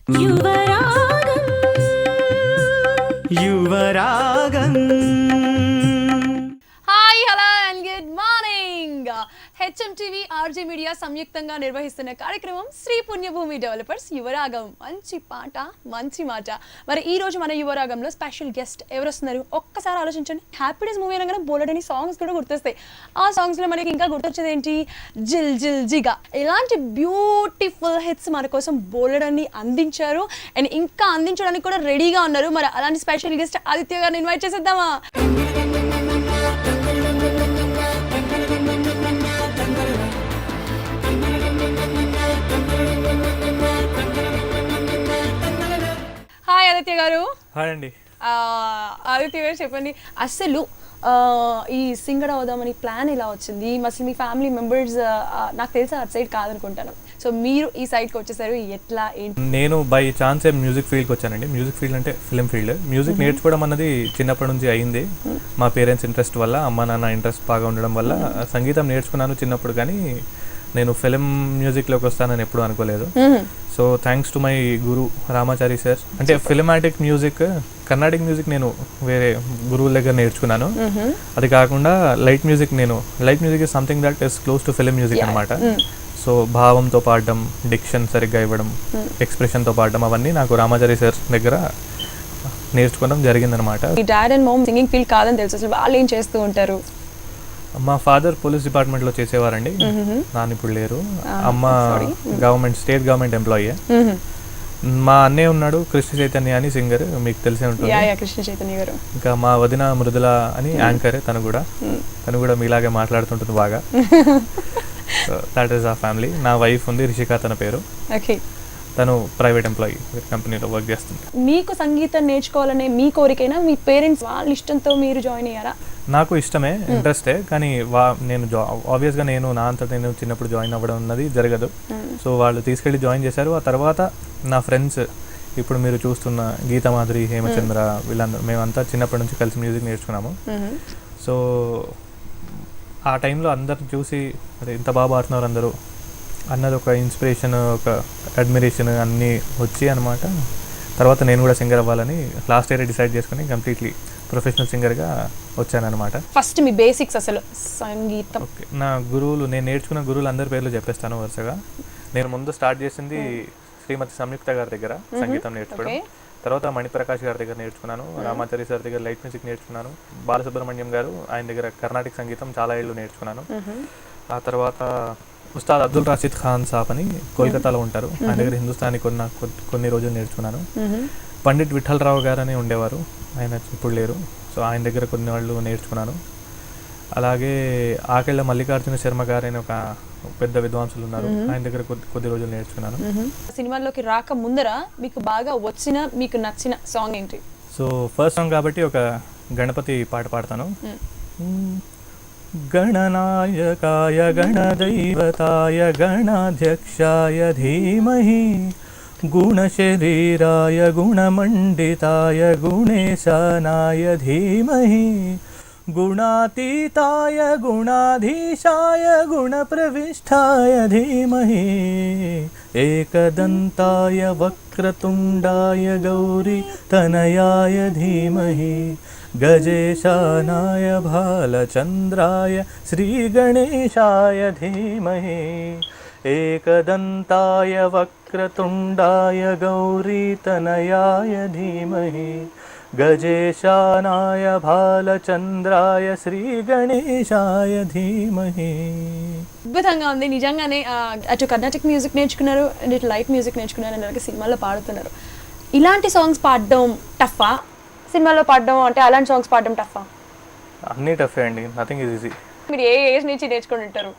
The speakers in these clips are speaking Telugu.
యువరాగం Yuvaragam. Hi hello and good morning. HMTV RJ media సంయుక్తంగా నిర్వహిస్తున్న కార్యక్రమం శ్రీ పుణ్యభూమి డెవలపర్స్ యువరాగం. మంచి పాట మంచి మాట. మరి ఈ రోజు మన యువరాగంలో స్పెషల్ గెస్ట్ ఎవరు వస్తున్నారు ఒక్కసారి ఆలోచించండి. హ్యాపీ డేస్ మూవీ అనగానే బోలెడని సాంగ్స్ కూడా గుర్తొస్తాయి. ఆ సాంగ్స్లో మనకి ఇంకా గుర్తొచ్చేది ఏంటి, జిల్ జిల్ జిగా. ఇలాంటి బ్యూటిఫుల్ హిట్స్ మన కోసం బోలెడని అందించారు అండ్ ఇంకా అందించడానికి కూడా రెడీగా ఉన్నారు. మరి అలాంటి స్పెషల్ గెస్ట్ ఆదిత్య గారిని ఇన్వైట్ చేసేద్దామా? హాయ్ ఆదిత్య గారు. హాయ్ అండి. ఆదిత్య గారు చెప్పండి, అసలు ఈ సింగర్ అవుదామని ప్లాన్ ఎలా వచ్చింది? అసలు మీ ఫ్యామిలీ మెంబర్స్ నాకు తెలిసి అటు సైడ్ కాదనుకుంటాను. సో మీరు ఈ సైడ్కి వచ్చేసారు, ఎట్లా ఏంటి? నేను బై ఛాన్స్ మ్యూజిక్ ఫీల్డ్కి వచ్చానండి. మ్యూజిక్ ఫీల్డ్ అంటే ఫిలిం ఫీల్డ్. మ్యూజిక్ నేర్చుకోవడం అన్నది చిన్నప్పటి నుంచి అయింది. మా పేరెంట్స్ ఇంట్రెస్ట్ వల్ల, అమ్మ నాన్న ఇంట్రెస్ట్ బాగా ఉండడం వల్ల సంగీతం నేర్చుకున్నాను చిన్నప్పుడు. కానీ నేను ఫిలిం మ్యూజిక్లోకి వస్తానని ఎప్పుడు అనుకోలేదు. So thanks to my Guru Ramachari sir. అంటే ఫిలిమాటిక్ మ్యూజిక్, కర్ణాటిక్ మ్యూజిక్ నేను వేరే గురువుల దగ్గర నేర్చుకున్నాను. అది కాకుండా light music is something that is close to film music అనమాట. సో భావంతో పాడడం, డిక్షన్ సరిగ్గా ఇవ్వడం, ఎక్స్ప్రెషన్తో పాడడం, అవన్నీ నాకు రామాచారి సార్ దగ్గర నేర్చుకోవడం జరిగిందనమాట. మీ dad and mom singing field కాదని తెలుసు, అసలు వాళ్ళు ఏం చేస్తూ ఉంటారు? మా ఫాదర్ పోలీస్ డిపార్ట్మెంట్లో చేసేవారండి, నాన్న ఇప్పుడు లేరు. అమ్మ స్టేట్ గవర్నమెంట్ ఎంప్లాయీ. మా అన్నయ్య ఉన్నాడు కృష్ణ చైతన్య అని సింగర్, మీకు తెలిసే ఉంటుంది. కృష్ణ చైతన్య గారు. ఇంకా మా వదిన మృదుల అని యాంకర్, తను కూడా మీలాగే మాట్లాడుతుంటుంది బాగా. దట్ ఈస్ ఆ ఫ్యామిలీ. నా వైఫ్ ఉంది రిషిక, తన పేరు. తను ప్రైవేట్ ఎంప్లాయీ కంపెనీలో వర్క్ చేస్తుంది. మీకు సంగీతం నేర్చుకోవాలనే మీ కోరికైనా, మీ పేరెంట్స్ వాళ్ళ ఇష్టంతో మీరు జాయిన్ అయ్యారా? నాకు ఇష్టమే, ఇంట్రెస్టే. కానీ నేను ఆబ్వియస్గా నా అంతటా నేను చిన్నప్పుడు జాయిన్ అవ్వడం అన్నది జరగదు. సో వాళ్ళు తీసుకెళ్ళి జాయిన్ చేశారు. ఆ తర్వాత నా ఫ్రెండ్స్, ఇప్పుడు మీరు చూస్తున్న గీతామాధురి, హేమచంద్ర, వీళ్ళందరూ మేమంతా చిన్నప్పటి నుంచి కలిసి మ్యూజిక్ నేర్చుకున్నాము. సో ఆ టైంలో అందరు చూసి అరే ఇంత బాగా పాడుతున్నారు అందరూ అన్నది ఒక ఇన్స్పిరేషన్, ఒక అడ్మిరేషన్ అన్నీ వచ్చి అనమాట. తర్వాత నేను కూడా సింగర్ అవ్వాలని లాస్ట్ ఇయర్ డిసైడ్ చేసుకుని కంప్లీట్లీ ప్రొఫెషనల్ సింగర్గా వచ్చానమాట. ఫస్ట్ మీ బేసిక్స్ అసలు సంగీతం. ఓకే, నా గురువులు, నేను నేర్చుకున్న గురువులు అందరి పేర్లు చెప్పేస్తాను వరుసగా. నేను ముందు స్టార్ట్ చేసింది శ్రీమతి సంయుక్త గారి దగ్గర సంగీతం నేర్చుకోవడం. తర్వాత మణిప్రకాష్ గారి దగ్గర నేర్చుకున్నాను. రామాచారి సార్ దగ్గర లైట్ మ్యూజిక్ నేర్చుకున్నాను. బాలసుబ్రహ్మణ్యం గారు, ఆయన దగ్గర కర్ణాటక సంగీతం చాలా ఏళ్ళు నేర్చుకున్నాను. ఆ తర్వాత ఉస్తాద్ అబ్దుల్ రాషిద్ ఖాన్ సాబ్ అని కోల్కతాలో ఉంటారు, ఆయన దగ్గర హిందుస్థానీ కొన్ని రోజులు నేర్చుకున్నాను. పండిట్ విఠలరావు గారు అని ఉండేవారు, ఆయన ఇప్పుడు లేరు. సో ఆయన దగ్గర కొన్ని వాళ్ళు నేర్చుకున్నాను. అలాగే ఆకెళ్ళ మల్లికార్జున శర్మ గారు అని ఒక పెద్ద విద్వాంసులు ఉన్నారు, ఆయన దగ్గర కొద్ది రోజులు నేర్చుకున్నాను. సినిమాల్లోకి రాక ముందర మీకు బాగా వచ్చిన, మీకు నచ్చిన సాంగ్ ఏంటి? సో ఫస్ట్ సాంగ్ కాబట్టి ఒక గణపతి పాట పాడతాను. గణనాయకాయ గణదైవతాయ గణాధ్యక్షాయ ధీమహి గుణశరీరాయ గుణమండితాయ గుణేశానాయ ధీమహి గుణాతీతాయ గుణాధీశాయ గుణప్రవిష్టాయ ధీమహి ఏకదంతాయ వక్రతుండాయ గౌరీ తనయాయ ధీమహి గజేశానాయ భాలచంద్రాయ శ్రీగణేశాయ ధీమహి ఏకదంతాయ వక్రతుండాయ గౌరీతనయాయ ధీమహి గజేశానాయ భాలచంద్రాయ శ్రీగణేశాయ ధీమహి. అద్భుతంగా ఉంది నిజంగానే. అటు కర్ణాటక మ్యూజిక్ నేర్చుకున్నారు అండ్ ఇటు లైట్ మ్యూజిక్ నేర్చుకున్నారు, అలాగే సినిమాలో పాడుతున్నారు. ఇలాంటి సాంగ్స్ పాడడం టఫా, సినిమాలో పాడడం అంటే అలాంటి సాంగ్స్ పాడడం టఫా? అన్నీ టఫే అండి, నథింగ్ ఈజ్ ఈజీ. మీరు ఏ ఏజ్ నుంచి నేర్చుకుని ఉంటారు?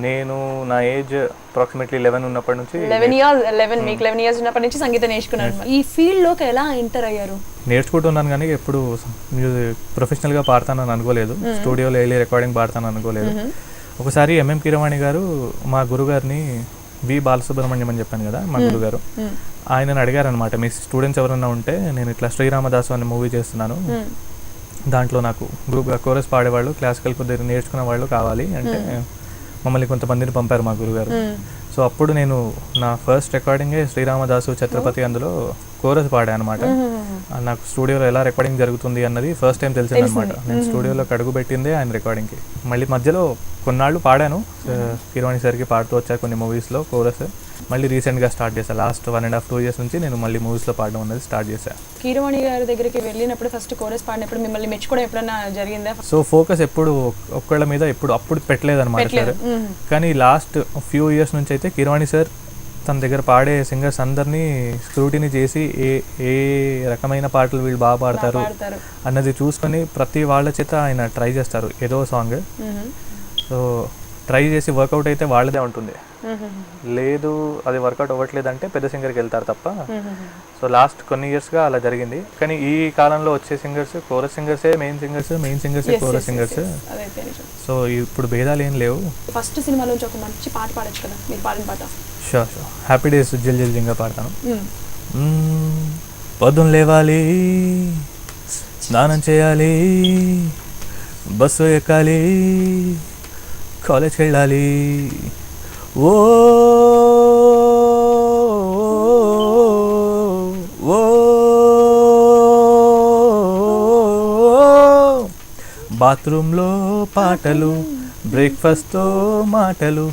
నేను నా ఏజ్ అప్రాక్సిమేట్లీ 11 ఉన్నప్పటి నుంచి. 11 మీకు 11 ఇయర్స్ ఉన్నప్పటి నుంచి సంగీతం నేర్చుకున్నాను. ఈ ఫీల్డ్లోకి ఎలా ఎంటర్ అయ్యారు? నేర్చుకుంటున్నాను కానీ ఎప్పుడు మ్యూజిక్ ప్రొఫెషనల్గా పాడతానని అనుకోలేదు, స్టూడియోలో వెళ్ళి రికార్డింగ్ పాడతానని అనుకోలేదు. ఒకసారి ఎంఎం కీరవాణి గారు మా గురుగారిని, వి బాలసుబ్రహ్మణ్యం అని చెప్పాను కదా మా గురుగారు, ఆయనను అడిగారనమాట, మీ స్టూడెంట్స్ ఎవరన్నా ఉంటే నేను ఇట్లా శ్రీరామదాసు అనే మూవీ చేస్తున్నాను, దాంట్లో నాకు గ్రూప్గా కోరస్ పాడేవాళ్ళు, క్లాసికల్ కొద్దిగా నేర్చుకునే వాళ్ళు కావాలి అంటే మమ్మల్ని కొంతమందిని పంపారు మా గురుగారు. సో అప్పుడు నేను నా ఫస్ట్ రికార్డింగే శ్రీరామదాసు ఛత్రపతి అందులో కోరస్ పాడా అనమాట. నాకు స్టూడియోలో ఎలా రికార్డింగ్ జరుగుతుంది అన్నది ఫస్ట్ టైం తెలిసింది అనమాట. నేను స్టూడియోలోకి అడుగు పెట్టిందే ఆయన రికార్డింగ్కి. మళ్ళీ మధ్యలో కొన్నాళ్ళు పాడాను, కీరవాణి సార్కి పాడుతూ వచ్చాను కొన్ని మూవీస్లో కోరస్. మళ్ళీ రీసెంట్గా స్టార్ట్ చేశాను, లాస్ట్ 1.5-2 years నుంచి నేను మళ్ళీ మూవీస్లో పాడడం అనేది స్టార్ట్ చేశాను. కీరవాణి గారి దగ్గరికి వెళ్ళినప్పుడు ఫస్ట్ కోరస్ పాడినప్పుడు మిమ్మల్ని మెచ్చుకోవడం ఎప్పుడైనా జరిగిందా? సో ఫోకస్ ఎప్పుడు ఒక్కళ్ళ మీద అప్పుడు పెట్టలేదు అనమాట సార్. కానీ లాస్ట్ ఫ్యూ ఇయర్స్ నుంచి అయితే కీరవాణి సార్ తన దగ్గర పాడే సింగర్స్ అందరినీ స్క్రూటినీ చేసి ఏ రకమైన పాటలు వీళ్ళు బాగా పాడతారు అన్నది చూసుకొని ప్రతి వాళ్ళ చేత ఆయన ట్రై చేస్తారు ఏదో సాంగ్. సో ట్రై చేసి వర్కౌట్ అయితే వాళ్ళదే ఉంటుంది, లేదు అది వర్కౌట్ అవ్వట్లేదంటే పెద్ద సింగర్కి వెళ్తారు తప్ప. సో లాస్ట్ కొన్ని ఇయర్స్గా అలా జరిగింది. కానీ ఈ కాలంలో వచ్చే సింగర్స్ కోరస్ సింగర్సే మెయిన్ సింగర్సే కోరస్ సింగర్స్. సో ఇప్పుడు భేదాలు ఏం లేవు. ఫస్ట్ సినిమాలోంచి ఒక మంచి పాట పాడొచ్చు కదా మీరు పాడిన పాట? షూర్ హ్యాపీ డేస్ జల్ జల్గా పాడతాను. పొద్దున్న లేవాలి, స్నానం చేయాలి, బస్సు ఎక్కాలి, కాలేజ్కి వెళ్ళాలి, ఓ బాత్రూంలో పాటలు, బ్రేక్ఫాస్ట్తో మాటలు.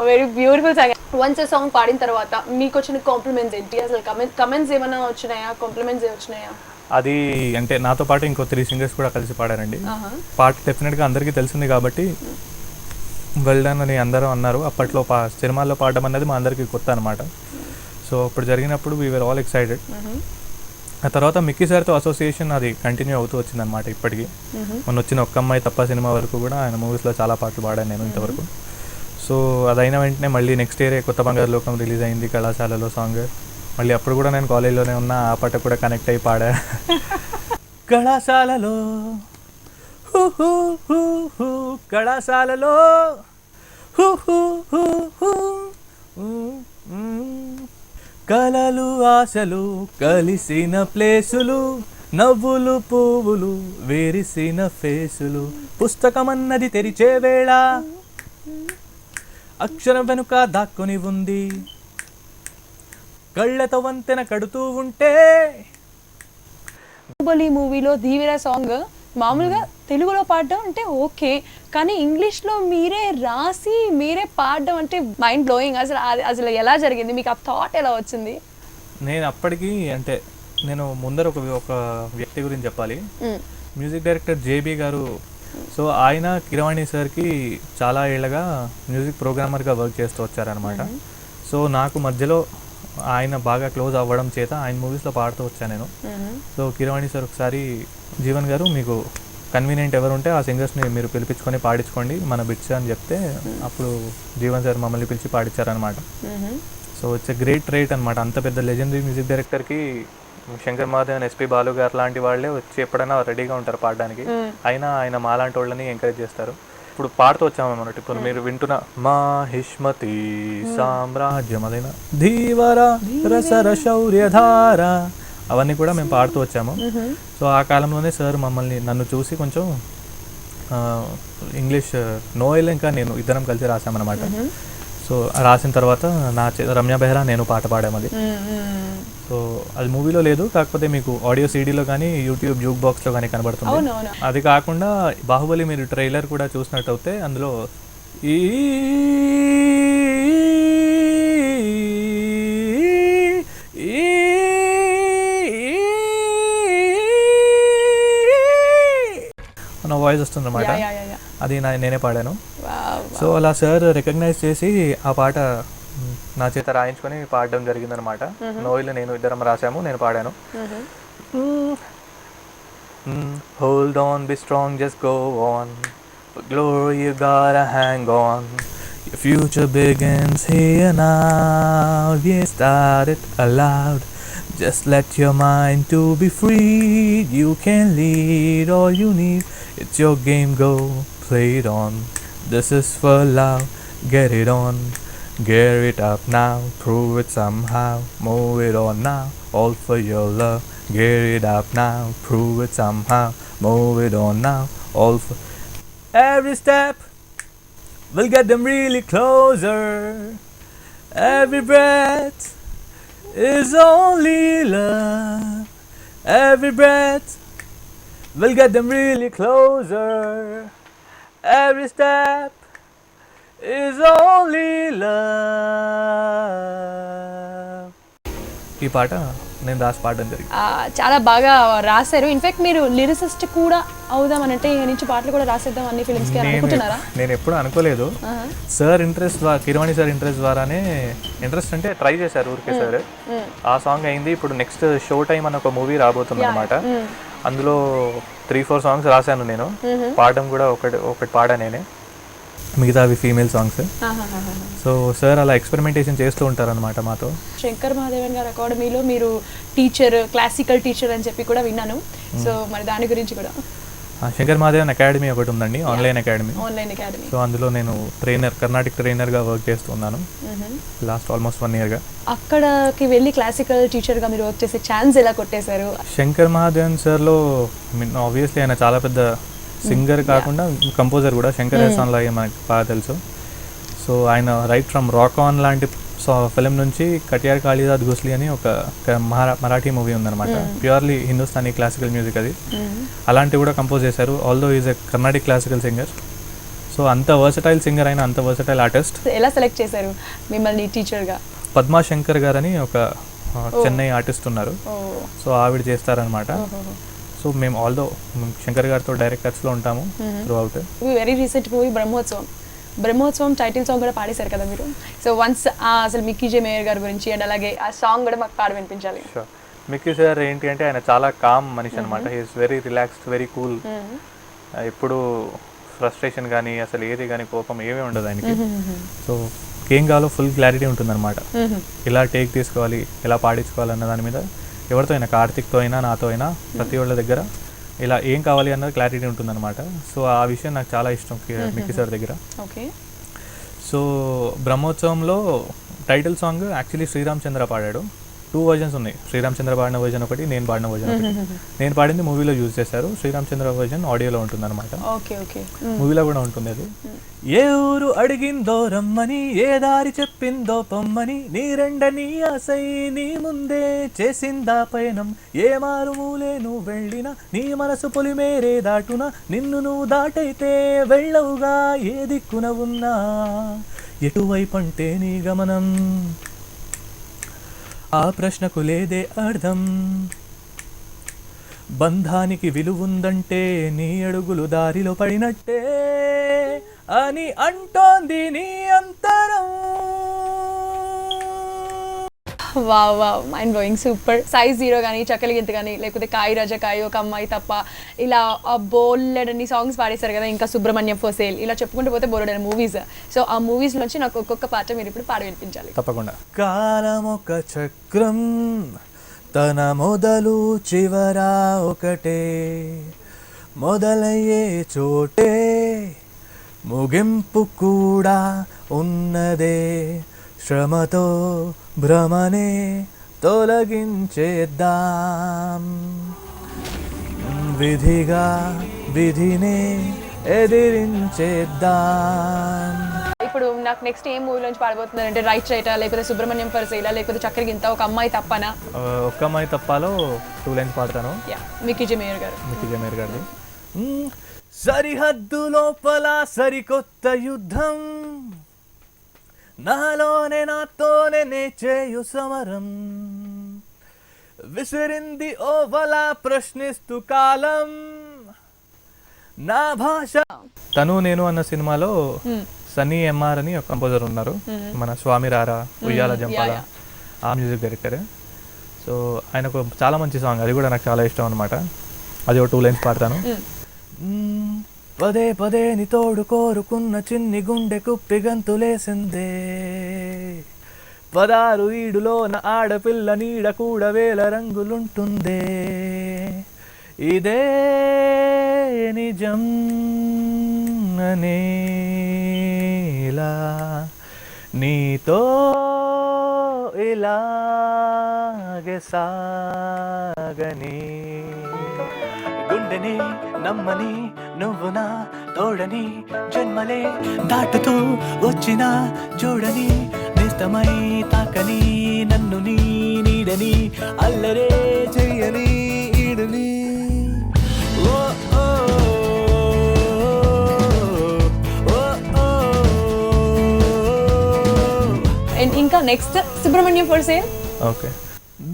Very beautiful song. Once song పాడిన తర్వాత మీకు వచ్చిన కాంప్లిమెంట్స్ ఏంటి? అసలు కమెంట్స్ ఏమైనా వచ్చినాయా, కాంప్లిమెంట్స్ వచ్చినాయా? అది అంటే నాతో పాటు ఇంకో 3 సింగర్స్ కూడా కలిసి పాడారండి. పాట డెఫినెట్గా అందరికీ తెలిసింది కాబట్టి వెల్ డన్ అని అందరూ అన్నారు. అప్పట్లో సినిమాల్లో పాడడం అనేది మా అందరికీ కొత్త అనమాట. సో అప్పుడు జరిగినప్పుడు వీ వర్ ఆల్ ఎక్సైటెడ్. ఆ తర్వాత మిక్కీ సార్తో అసోసియేషన్ అది కంటిన్యూ అవుతూ వచ్చిందనమాట ఇప్పటికీ. మొన్న వచ్చిన ఒక్క అమ్మాయి తప్ప సినిమా వరకు కూడా ఆయన మూవీస్లో చాలా పాటలు పాడాను నేను ఇంతవరకు. సో అదైన వెంటనే మళ్ళీ నెక్స్ట్ ఇయరే కొత్త బంగారు లోకం రిలీజ్ అయింది, కళాశాలలో సాంగ్. మళ్ళీ అప్పుడు కూడా నేను కాలేజ్లోనే ఉన్నా, ఆ పాట కూడా కనెక్ట్ అయ్యి పాడా. కళాశాలలో కళాశాలలో కలలు ఆశలు కలిసిన ప్లేసులు, నవ్వులు పువ్వులు వేరిసిన ఫేసులు, పుస్తకమన్నది తెరిచే వేళ అక్షరం వెనుక దాక్కుని ఉంది, కళ్ళతో వంతెన కడుతూ ఉంటే. బాహుబలి మూవీలో ధీవిరా సాంగ్ మామూలుగా తెలుగులో పాడడం అంటే ఓకే, కానీ ఇంగ్లీష్లో మీరే రాసి మీరే పాడడం అంటే మైండ్ బ్లోయింగ్. అసలు ఎలా జరిగింది, మీకు ఆ థాట్ ఎలా వచ్చింది? నేను అప్పటికి అంటే నేను ముందర ఒక వ్యక్తి గురించి చెప్పాలి. మ్యూజిక్ డైరెక్టర్ జేబీ గారు. సో ఆయన కీరవాణి సార్కి చాలా ఏళ్ళగా మ్యూజిక్ ప్రోగ్రామర్గా వర్క్ చేస్తూ వచ్చారనమాట. సో నాకు మధ్యలో ఆయన బాగా క్లోజ్ అవ్వడం చేత ఆయన మూవీస్లో పాడుతూ వచ్చాను నేను. సో కీరవాణి సార్ ఒకసారి జీవన్ గారు మీకు కన్వీనియంట్ ఎవరు ఉంటే ఆ సింగర్స్ని మీరు పిలిపించుకొని పాడించుకోండి మన బిట్స్ అని చెప్తే అప్పుడు జీవన్ సార్ మమ్మల్ని పిలిచి పాడించారనమాట. So it's a great treat అనమాట. అంత పెద్ద లెజెండరీ మ్యూజిక్ డైరెక్టర్కి శంకర్ మాధవన్, ఎస్పి బాలు గారు లాంటి వాళ్ళే వచ్చి ఎప్పుడైనా రెడీగా ఉంటారు పాడడానికి. అయినా ఆయన మాలాంటి వాళ్ళని ఎంకరేజ్ చేస్తారు. ఇప్పుడు పాడుతూ వచ్చామన్నమాట. ఇప్పుడు మీరు వింటున్న మాహిష్మతి సామ్రాజ్యం, అదైనా ధీవర రసర శౌర్యధార, అవన్నీ కూడా మేము పాడుతూ వచ్చాము. సో ఆ కాలంలోనే సార్ నన్ను చూసి కొంచెం ఇంగ్లీష్ నోయల్ ఇంకా నేను ఇద్దరం కలిసి రాసామన్నమాట. సో రాసిన తర్వాత రమ్య బెహ్రా నేను పాట పాడాము అది. సో అది మూవీలో లేదు, కాకపోతే మీకు ఆడియో సీడీలో కానీ యూట్యూబ్ జూక్ బాక్స్లో కానీ కనబడుతుంది. అది కాకుండా బాహుబలి మీరు ట్రైలర్ కూడా చూసినట్టయితే అందులో ఈ నా వాయిస్ వస్తుంది అన్నమాట, అది నేనే పాడాను. సో అలా సార్ రికగ్నైజ్ చేసి ఆ పాట నా చేత రాయించుకొని పాడడం జరిగిందనమాట. నోయిల్ నేను ఇద్దరం రాసాము, నేను పాడాను. Hold on, be strong, just go on. For glory you gotta hang on. Your future begins here now. We start it aloud. Just let your mind to be free. You can lead all you need. It's your game, go play it on. This is for love, get it on. Gear it up now, prove it somehow. Move it on now, all for your love. Gear it up now, prove it somehow. Move it on now, all for... Every step will get them really closer. Every breath is only love. Every breath will get them really closer. Every step is only love. ఈ పాట నేను రాసి పాడడం జరిగింది. చాలా బాగా రాశారు. ఇన్ఫాక్ట్ మీరు లిరిసిస్ట్ కూడా అవుదామనంటే ఈ నుంచి పాటలు కూడా రాసేద్దాం అన్ని ఫిల్మ్స్కి అనుకుంటున్నారా? నేను ఎప్పుడు అనుకోలేదు. Sir interest Keeravani sir interest ద్వారానే, ఇంట్రెస్ట్ అంటే ట్రై చేశారు ఊరికే సార్. ఆ సాంగ్ అయింది. ఇప్పుడు నెక్స్ట్ షో టైమ్ అని ఒక మూవీ రాబోతుంది అనమాట. అందులో 3-4 సాంగ్స్ రాశాను నేను. పాడడం కూడా ఒకటి పాడా నేనే, మిగతా అవి ఫీమేల్ సాంగ్స్. సో సార్ అలా ఎక్స్పెరిమెంటేషన్ చేస్తూ ఉంటారనమాట మాతో. శంకర్ మహాదేవన్ గారి అకాడమీలో మీరు టీచర్, క్లాసికల్ టీచర్ అని చెప్పి కూడా విన్నాను. సో మరి దాని గురించి కూడా. శంకర్ మహాదేవన్ అకాడమీ ఒకటి ఉందండి, ఆన్లైన్ అకాడమీ. సో అందులో నేను కర్ణాటక ట్రైనర్గా వర్క్ చేస్తున్నాను లాస్ట్ ఆల్మోస్ట్ 1 yearగా. అక్కడికి వెళ్ళి క్లాసికల్ టీచర్గా మీరు వర్క్ చేసే ఛాన్స్ ఎలా కొట్టేశారు? శంకర్ మహాదేవన్ సార్లో ఆబ్వియస్లీ ఆయన చాలా పెద్ద సింగర్ కాకుండా కంపోజర్ కూడా. శంకర్ ఎహసాన్ లాగే మనకు బాగా తెలుసు. సో ఆయన రైట్ ఫ్రమ్ రాక్ ఆన్ లాంటి ఫిలిం నుంచి కటియార్ కాళీదాద్ ఘోస్లీ అని ఒక మరాఠీ మూవీ ఉందన్నమాట. ప్యూర్లీ హిందుస్థానీ క్లాసికల్ మ్యూజిక్ అది. అలాంటివి కూడా కంపోజ్ చేశారు. Although is a Carnatic classical singer. So అంత వర్సటైల్ సింగర్ అయినా, అంత వర్సటైల్ ఆర్టిస్ట్. ఎలా సెలెక్ట్ చేశారు మిమ్మల్ని టీచర్గా? పద్మా శంకర్ గారు అని ఒక చెన్నై ఆర్టిస్ట్ ఉన్నారు. సో ఆవిడ చేస్తారనమాట. సో మేము ఆల్దో శంకర్ గారితో డైరెక్ట్ టచ్లో ఉంటాము through out. Very recent movie Brahmotsavam title song కూడా పాడేశారు కదా మీరు. సో వన్స్ అసలు మిక్కీ జే మేయర్ గారి గురించి అండ్ అలాగే ఆ సాంగ్ కూడా మాకు పాడి వినిపించాలి. మిక్కీ సార్ ఏంటి అంటే ఆయన చాలా కామ్ మనిషి అనమాట. He is very relaxed, very cool. ఎప్పుడు ఫ్రస్ట్రేషన్ కానీ అసలు ఏది కానీ కోపం ఏమీ ఉండదు ఆయనకి. సో ఏం కావాలో ఫుల్ క్లారిటీ ఉంటుందన్నమాట. ఇలా టేక్ తీసుకోవాలి, ఎలా పాడించుకోవాలి అన్న దాని మీద ఎవరితో అయినా, కార్తిక్తో అయినా నాతో అయినా ప్రతి వాళ్ళ దగ్గర ఇలా ఏం కావాలి అన్నది క్లారిటీ ఉంటుందన్నమాట. సో ఆ విషయం నాకు చాలా ఇష్టం మిక్కీ సార్ దగ్గర. ఓకే. సో బ్రహ్మోత్సవంలో title song actually Sriram Chandra పాడాడు. 2 versions ఉన్నాయి. శ్రీరామ్ చంద్ర పాడిన వర్జన్ ఒకటి, నేను పాడిన వర్జన్ ఒకటి. నేను పాడింది మూవీలో యూజ్ చేశారు. శ్రీరామ్ చంద్ర వర్జన్ ఆడియోలో ఉంటుంది అనమాట. మూవీలో కూడా ఉంటుంది అది. ఏ ఊరు అడిగిందో రమ్మని, ఏ దారి చెప్పిందో పొమ్మని, నీ రెండని ఆసై నీ ముందే చేసిందా పయనం. ఏ మారుమూలే నువ్వు వెళ్ళినా, నీ మనసు పొలిమేరే దాటునా, నిన్ను నువ్వు దాటైతే వెళ్ళవుగా ఏ దిక్కున ఉన్నా. ఎటువైపంటే నీ గమనం, ఆ ప్రశ్నకు లేదే అర్థం. బంధానికి విలువుందంటే నీ అడుగులు దారిలో పడినట్టే అని అంటోంది నీ అంతరం. Wow wow, mind blowing, super. Size 0 కానీ, చక్కలి గింత కానీ, లేకపోతే కాయి రాజా కాయి, ఒక అమ్మాయి తప్ప, ఇలా బోల్డని సాంగ్స్ పాడేశారు కదా. ఇంకా సుబ్రహ్మణ్యం ఫర్ సేల్, ఇలా చెప్పుకుంటూ పోతే బోల్డని మూవీస్. సో ఆ మూవీస్ నుంచి నాకు ఒక్కొక్క పాట మీరు ఇప్పుడు పాడి వినిపించాలి. తప్పకుండా. కాలం ఒక చక్రం, తన మొదలు చివరా ఒకటే, మొదలయ్యే చోటే ముగింపు కూడా ఉన్నదే. శ్రమతో భ్రమనే తొలగించేద్దాం, విధిగా విధినే ఎదిరించేద్దాం. ఇప్పుడు నాకు నెక్స్ట్ ఏ మూవీ నుంచి పాడబోతున్నారంటే రైట్ రైటా, లేకపోతే సుబ్రహ్మణ్యం ఫర్ సేలా, లేకపోతే చక్కెర గింత, ఒక అమ్మాయి తప్పనా? ఒక అమ్మాయి తప్పాలో 2 lines పాడతాను. మిక్కీ జే మేయర్ గారు. సరిహద్దు లోపల సరికొత్త యుద్ధం, నాలోనే నాతోనే నే చేయు సమరం, విసిరింది ఓవల ప్రశ్నిస్తూ కాలం నా భాష. తను నేను అన్న సినిమాలో సన్నీ ఎంఆర్ అని ఒక కంపోజర్ ఉన్నారు, మన స్వామి రారా, ఉయ్యాల జంపాల ఆ మ్యూజిక్ డైరెక్టర్. సో ఆయనకు చాలా మంచి సాంగ్, అది కూడా నాకు చాలా ఇష్టం అనమాట. అది ఒక 2 lines పాడతాను. పదే పదే నీ తోడు కోరుకున్న చిన్ని గుండె కుప్పి గంతులేసిందే, 16 ఈడులోన ఆడపిల్ల నీడ కూడా 1000 రంగులుంటుందే. ఇదే నిజం అనేలా నీతో ఇలాగే సాగని, గుండెని నమ్మని నువ్వు నా తోడని జన్మలే దాటుతూ వచ్చిన చూడని నిస్తమై తాకని నన్ను నీ నీడని అల్లరే చెయ్యని ఈడని ఓ ఓ అండ్ ఇంకా next Subrahmanyam for sale. Okay.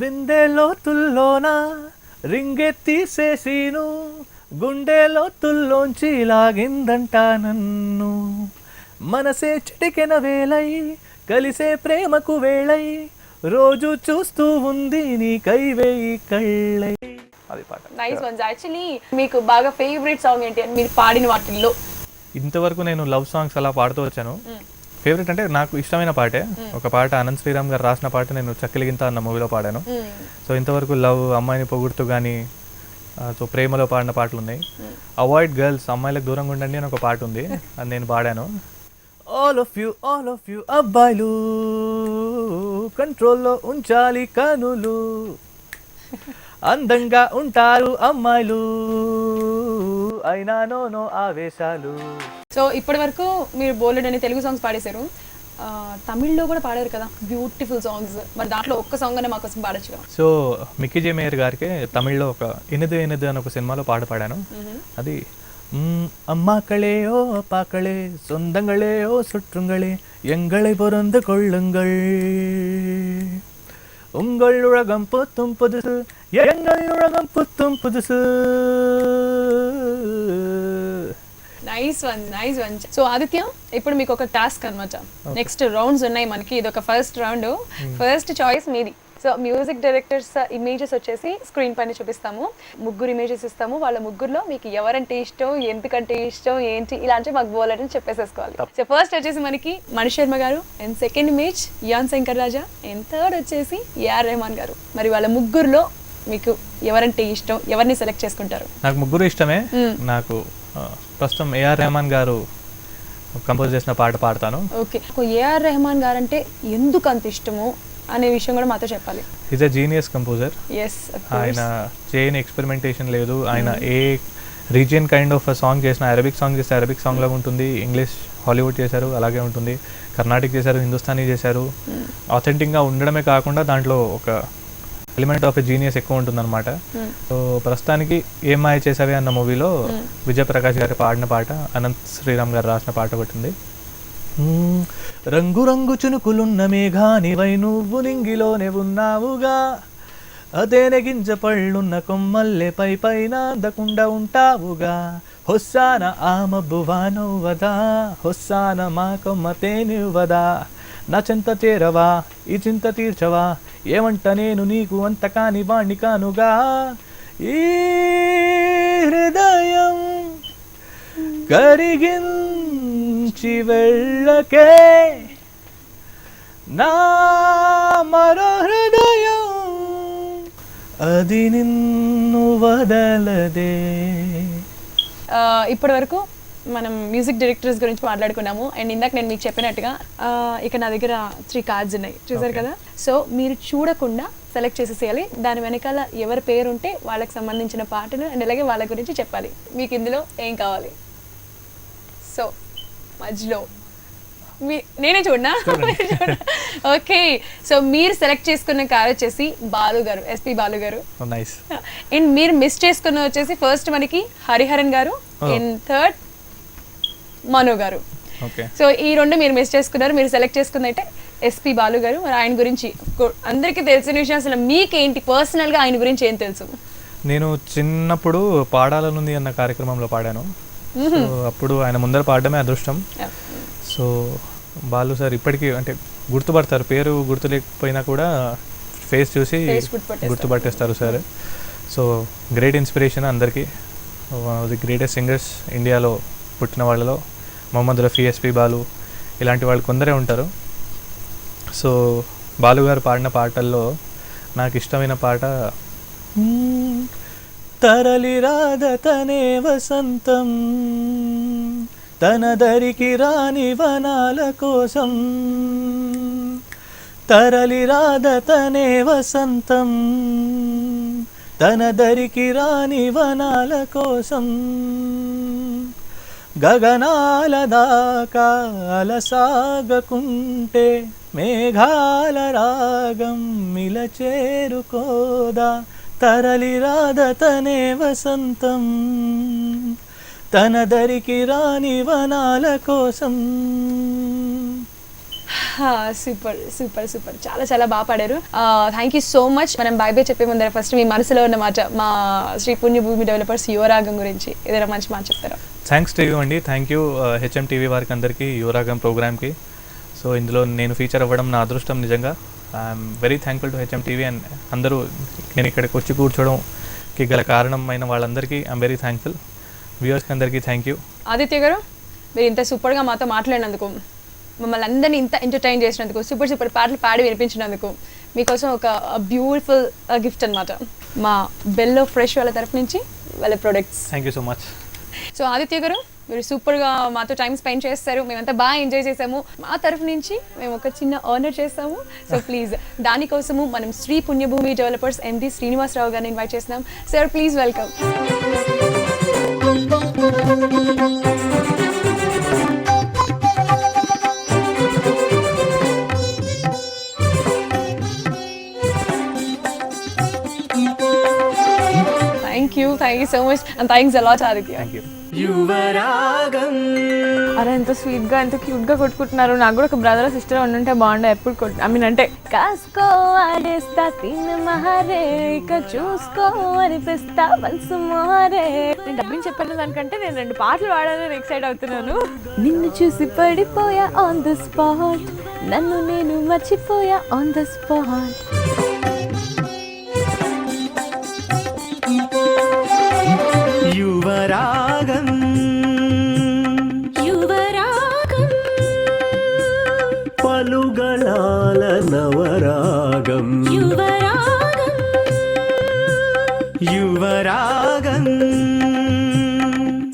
బిందె లోతుల్లోన రింగెత్తీసేసీను గుండె లోతుల్లోంచి లాగిందంట నన్ను మనసే చిటికెన వేలై కలిసే ప్రేమకు వేళై రోజు చూస్తూ ఉంది నీ కైవేయి కళ్ళై. అది పాట. Nice once. యాక్చువల్లీ మీకు బాగా ఫేవరెట్ సాంగ్ ఏంటి అని మీరు పాడిన వాటిల్లో? ఇంతవరకు నేను లవ్ సాంగ్స్ అలా పాడుతూ వచ్చాను. ఫేవరెట్ అంటే నాకు ఇష్టమైన పాటే ఒక పాట అనంత్ శ్రీరామ్ గారు రాసిన పాట నేను చక్కిలిగింత అన్న మూవీలో పాడాను. సో ఇంతవరకు లవ్, అమ్మాయిని పొగుడుతూ కానీ, సో ప్రేమలో పాడిన పాటలు ఉన్నాయి. అవాయిడ్ గర్ల్స్, అమ్మాయిలకు దూరంగా ఉండండి అని ఒక పాట ఉంది, అది నేను పాడాను. ఆల్ ఆఫ్ యూ అబ్బాయిలు కంట్రోల్లో ఉంచాలి కనులు, అందంగా ఉంటారు అమ్మాయిలు అయినా నో ఆవేశాలు. సో ఇప్పటి వరకు మీరు బోలెడ్ అని తెలుగు సాంగ్స్ పాడేశారు, తమిళ్లో కూడా పాడారు కదా బ్యూటిఫుల్ సాంగ్స్. మరి దాంట్లో ఒక్క సాంగ్ అనే మాకోసం పాడచ్చు కదా? సో మిక్కీ జే మేయర్ గారికి తమిళ్లో ఒక ఇనదు ఇనదు అని ఒక సినిమాలో పాట పాడాను. అది அம்மாக்களே ஓ அப்பாக்களே சொந்தங்களே ஓ சுற்றுங்களே எங்களை பொருந்து கொள்ளுங்கள் உங்கள் உலகம் புத்தும் புதுசு எங்கள் உலகம் புத்தும் புதுசு. Nice one, nice one. So Aditya, ఇప్పుడు మీకు ఒక టాస్క్ అనమాట. నెక్స్ట్ రౌండ్స్ ఉన్నాయి మనకి. ఇది ఒక ఫస్ట్ రౌండ్. ఫస్ట్ చాయిస్ మీది. సో మ్యూజిక్ డైరెక్టర్స్ ఇమేజెస్ వచ్చేసి స్క్రీన్ పైన చూపిస్తాము. ముగ్గురు ఇమేజెస్ ఇస్తాము. వాళ్ళ ముగ్గురులో మీకు ఎవరంటే ఇష్టం, ఎందుకంటే ఇష్టం, ఏంటి ఇలాంటి మాకు బోలెడని చెప్పేసేసుకోవాలి. సో ఫస్ట్ వచ్చేసి మనకి మణి శర్మ గారు, and second image Yuvan Shankar Raja, and third వచ్చేసి ఏఆర్ రెహమాన్ గారు. మరి వాళ్ళ ముగ్గురులో మీకు ఎవరంటే ఇష్టం, ఎవరిని సెలెక్ట్ చేసుకుంటారు? నాకు ముగ్గురు ఇష్టమే. నాకు ప్రస్తుతం ఏఆర్ రెహమాన్ గారు కంపోజ్ చేసిన పాట పాడతాను. ఓకే. ఏఆర్ రెహమాన్ గారు అంటే ఎందుకు అంత ఇష్టము అనే విషయం కూడా మాతో చెప్పాలి. Is a genius composer. Yes, ఆయన చేయని ఎక్స్పెరిమెంటేషన్ లేదు. ఆయన ఏ రీజియన్ కైండ్ ఆఫ్ సాంగ్ చేసిన, అరబిక్ సాంగ్ చేస్తే అరబిక్ సాంగ్ లాగా ఉంటుంది, ఇంగ్లీష్ హాలీవుడ్ చేశారు అలాగే ఉంటుంది, కర్ణాటిక్ చేశారు, హిందుస్థానీ చేశారు. ఆథెంటిక్గా ఉండడమే కాకుండా దాంట్లో ఒక ఎలిమెంట్ ఆఫ్ ఎ జీనియస్ ఎక్కువ ఉంటుంది అనమాట. సో ప్రస్తుతానికి ఏం మాయ చేసావే అన్న మూవీలో విజయప్రకాష్ గారు పాడిన పాట, అనంత్ శ్రీరామ్ గారు రాసిన పాట ఒకటి ఉంది. రంగు రంగు చునుకులున్న మేఘానివై నువ్వు నింగిలోనే ఉన్నావుగా, అదేనే గింజ పళ్ళున్న కొమ్మల్లే పై పైన అందకుండా ఉంటావుగా, హొస్సాన ఆ మబ్బువా నవ్వదా, హొస్సాన మా కొమ్మతే నివ్వదా, నా చింత చేరవా ఈ చింత తీర్చవా, ఏమంట నేను నీకు అంత కాని వాణ్ణి కానుగా, ఈ హృదయం కరిగించి వెళ్ళకే నా మరో హృదయం అది నిన్ను వదలదే. ఇప్పటి వరకు మనం మ్యూజిక్ డైరెక్టర్స్ గురించి మాట్లాడుకున్నాము. అండ్ ఇందాక నేను మీకు చెప్పినట్టుగా ఇక నా దగ్గర 3 కార్డ్స్ ఉన్నాయి, చూసారు కదా. సో మీరు చూడకుండా సెలెక్ట్ చేసేసేయాలి. దాని వెనకాల ఎవరి పేరు ఉంటే వాళ్ళకి సంబంధించిన పాటలు అండ్ అలాగే వాళ్ళ గురించి చెప్పాలి. మీకు ఇందులో ఏం కావాలి? సో మధ్యలో నేనే చూడనా? ఓకే. సో మీరు సెలెక్ట్ చేసుకున్న కార్ వచ్చేసి బాలు గారు, ఎస్పి బాలు గారు. నైస్. అండ్ మీరు మిస్ చేసుకున్న వచ్చేసి ఫస్ట్ మనకి హరిహరన్ గారు, అండ్ థర్డ్ మను గారు. ఓకే. సో ఈ రెండు మీరు మిస్ చేసుకున్నారు. మీరు సెలెక్ట్ చేసుకుంది అయితే ఎస్పి బాలు గారు. మరి ఆయన గురించి అందరికీ తెలిసిన విషయం, అసలు మీకేంటి పర్సనల్గా ఆయన గురించి ఏం తెలుసు? నేను చిన్నప్పుడు పాడాలనుంది అన్న కార్యక్రమంలో పాడాను. సో అప్పుడు ఆయన ముందర పాడడమే అదృష్టం. సో బాలు సార్ ఇప్పటికీ అంటే గుర్తుపడతారు, పేరు గుర్తు లేకపోయినా కూడా ఫేస్ చూసి గుర్తుపట్టేస్తారు సార్. సో గ్రేట్ ఇన్స్పిరేషన్ అందరికీ. ది గ్రేటెస్ట్ సింగర్స్ ఇండియాలో పుట్టిన వాళ్ళలో మొహమ్మద్ రఫీ, ఎస్పి బాలు ఇలాంటి వాళ్ళు కొందరే ఉంటారు. సో బాలు గారు పాడిన పాటల్లో నాకు ఇష్టమైన పాట తరలి రాధ తనే వసంతం, తన దరికి రాని వనాల కోసం, తరలి రాధ తనే వసంతం, తన దరికి రాని వనాల కోసం గగనాల దాకా అలసాగకుంటే మేఘాల రాగం మిల చేరుకోదా తరలి రాద తనే వసంతం తన దరికి రాని వనాల కోసం. సూపర్ సూపర్ సూపర్, చాలా చాలా బాగా పాడారు. Thank you so much. మనం బై బై చెప్పే ముందర ఫస్ట్ మీ మనసులో ఉన్న మాట మా శ్రీ పుణ్యభూమి డెవలపర్స్ యువరాగం గురించి ఏదైనా మంచి మాట చెప్తారా? థ్యాంక్స్ టు యూ అండి. థ్యాంక్ యూ హెచ్ఎం టీవీ వారికి అందరికీ యువరాగం ప్రోగ్రామ్కి. సో ఇందులో నేను ఫీచర్ అవ్వడం నా అదృష్టం నిజంగా. I'm very thankful to HM TV and అందరూ నేను ఇక్కడికి వచ్చి కూర్చోవడంకి గల కారణమైన వాళ్ళందరికీ ఐఎమ్ వెరీ థ్యాంక్ఫుల్. వ్యూవర్స్కి అందరికీ థ్యాంక్ యూ. ఆదిత్య గారు, మీరు ఇంత సూపర్గా మాతో మాట్లాడినందుకు, మమ్మల్ని అందరినీ ఇంత ఎంటర్టైన్ చేసినందుకు, సూపర్ సూపర్ పాటలు పాడి వినిపించినందుకు మీకోసం ఒక బ్యూటిఫుల్ గిఫ్ట్ అనమాట మా బెల్లో ఫ్రెష్ వాళ్ళ తరఫు నుంచి వాళ్ళ products. Thank you so much. So Aditya గారు, మీరు సూపర్గా మాతో టైం స్పెండ్ చేస్తారు, మేమంతా బాగా ఎంజాయ్ చేసాము. మా తరఫు నుంచి మేము ఒక చిన్న ఆనర్ చేస్తాము. సో ప్లీజ్ దానికోసము మనం శ్రీ పుణ్యభూమి డెవలపర్స్ ఎండి శ్రీనివాసరావు గారిని ఇన్వైట్ చేస్తున్నాం. Sir please welcome. Thank you so much and thanks a lot Aditya. Thank you. అరే ఎంత స్వీట్ గా ఎంత క్యూట్ గా కొట్టుకుంటున్నారు. నాకు కూడా ఒక బ్రదర్ సిస్టర్ ఉండుంటే బాగుండే. ఎప్పుడు అంటే కాసుకో ఆడేస్తా తిన్న మహారే ఇక చూసుకో అనిపిస్తా మనసు మహారే. నేను డబ్బింగ్ చెప్పాను దానికంటే నేను 2 పాటలు పాడాలని ఎక్సైట్ అవుతున్నాను. నిన్ను చూసి పడిపోయా ఆన్ ద స్పాట్, నన్ను నేను మర్చిపోయా ఆన్ ద స్పాట్. యువరాగం యువరాగం పలుగళాల నవరాగం యువరాగం యువరాగం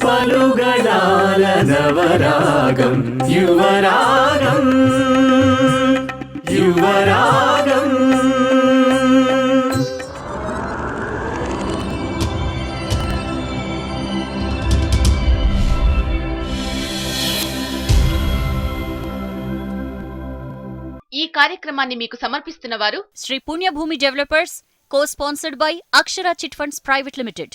పలుగళాల నవరాగం యువరాగం యువరాగం. ఈ కార్యక్రమాన్ని మీకు సమర్పిస్తున్న వారు శ్రీ పుణ్యభూమి developers, co sponsored by Akshara chit funds private limited.